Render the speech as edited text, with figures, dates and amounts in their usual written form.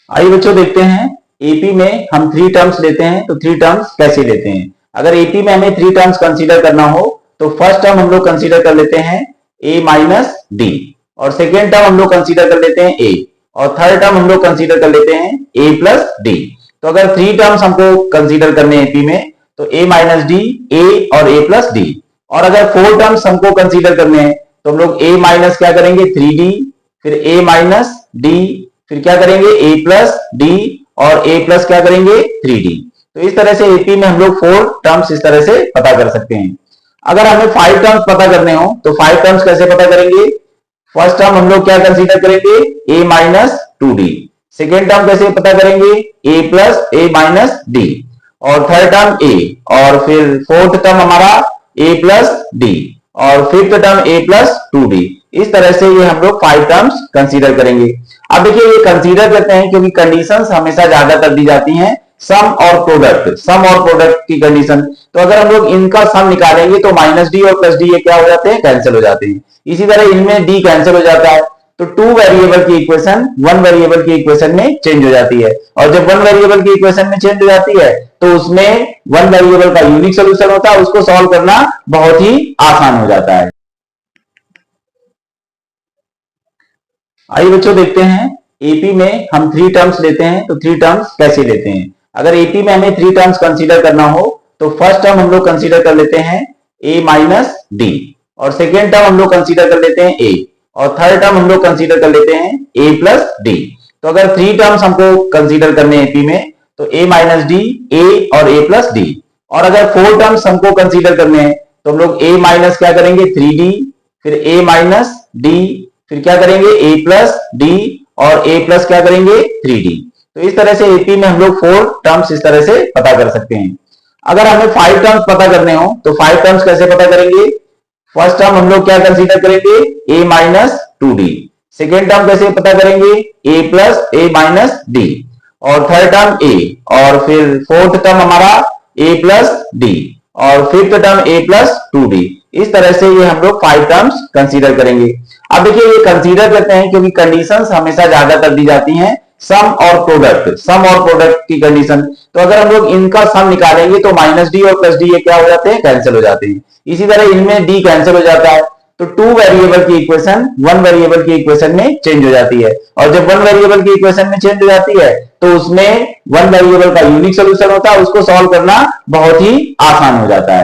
आइए बच्चों देखते हैं एपी में हम थ्री टर्म्स लेते हैं तो थ्री टर्म्स कैसे लेते हैं। अगर एपी में हमें थ्री टर्म्स कंसीडर करना हो तो फर्स्ट टर्म हम लोग कंसीडर कर लेते हैं a माइनस डी, और सेकेंड टर्म हम लोग कंसीडर कर लेते हैं a, और थर्ड टर्म हम लोग कंसीडर कर लेते हैं a प्लस डी। तो अगर थ्री टर्म्स हमको कंसीडर करने हैं एपी में तो a माइनस डी, a और a प्लस डी। और अगर फोर टर्म्स हमको कंसीडर करने हैं तो हम लोग a माइनस क्या करेंगे 3d, फिर a माइनस डी, फिर क्या करेंगे a प्लस डी, और a प्लस क्या करेंगे 3d। तो इस तरह से एपी में हम लोग फोर टर्म्स इस तरह से पता कर सकते हैं। अगर हमें फाइव टर्म्स पता करने हो तो फाइव टर्म्स कैसे पता करेंगे। फर्स्ट टर्म हम लोग क्या कंसीडर करेंगे a minus two D, second term कैसे पता करेंगे a plus a minus D, और थर्ड टर्म a, और फिर फोर्थ टर्म हमारा a प्लस डी, और fifth term a plus two D. इस तरह से ये हम लोग फाइव टर्म्स कंसीडर करेंगे। अब देखिए ये कंसीडर करते हैं क्योंकि कंडीशंस हमेशा ज्यादातर दी जाती हैं सम और प्रोडक्ट की कंडीशन। तो अगर हम लोग इनका सम निकालेंगे तो माइनस डी और प्लस डी ये क्या हो जाते हैं, कैंसिल हो जाते हैं। इसी तरह इनमें डी कैंसिल हो जाता है तो टू वेरिएबल की इक्वेशन वन वेरिएबल की इक्वेशन में चेंज हो जाती है, और जब वन वेरिएबल की इक्वेशन में चेंज हो जाती है तो उसमें वन वेरिएबल का यूनिक सोल्यूशन होता है, उसको सॉल्व करना बहुत ही आसान हो जाता है। आइए बच्चों देखते हैं एपी में हम थ्री टर्म्स लेते हैं तो थ्री टर्म्स कैसे लेते हैं। अगर एपी में हमें थ्री टर्म्स कंसीडर करना हो तो फर्स्ट टर्म हम लोग कंसीडर कर लेते हैं a माइनस डी, और सेकेंड टर्म हम लोग कंसीडर कर लेते हैं a, और थर्ड टर्म हम लोग कंसीडर कर लेते हैं a प्लस डी। तो अगर थ्री टर्म्स हमको कंसीडर करने हैं एपी में तो a माइनस डी, a और a प्लस डी। और अगर फोर टर्म्स हमको कंसीडर करने हैं तो हम लोग a माइनस क्या करेंगे 3d, फिर a माइनस डी, फिर क्या करेंगे a प्लस डी, और a प्लस क्या करेंगे 3d। तो इस तरह से एपी में हम लोग फोर टर्म्स इस तरह से पता कर सकते हैं। अगर हमें फाइव टर्म्स पता करने हो तो फाइव टर्म्स कैसे पता करेंगे। फर्स्ट टर्म हम लोग क्या कंसीडर करेंगे a minus two D, second term कैसे पता करेंगे a plus a minus D, और थर्ड टर्म a, और फिर फोर्थ टर्म हमारा a प्लस डी, और fifth term a plus two D. इस तरह से ये हम लोग फाइव टर्म्स कंसीडर करेंगे। अब देखिए ये कंसीडर करते हैं क्योंकि कंडीशंस हमेशा ज्यादातर दी जाती हैं सम और प्रोडक्ट की कंडीशन। तो अगर हम लोग इनका सम निकालेंगे तो माइनस डी और प्लस डी ये क्या हो जाते हैं, कैंसिल हो जाते हैं। इसी तरह इनमें डी कैंसिल हो जाता है तो टू वेरिएबल की इक्वेशन वन वेरिएबल की इक्वेशन में चेंज हो जाती है, और जब वन वेरिएबल की इक्वेशन में चेंज हो जाती है तो उसमें वन वेरिएबल का यूनिक सोल्यूशन होता है, उसको सॉल्व करना बहुत ही आसान हो जाता है।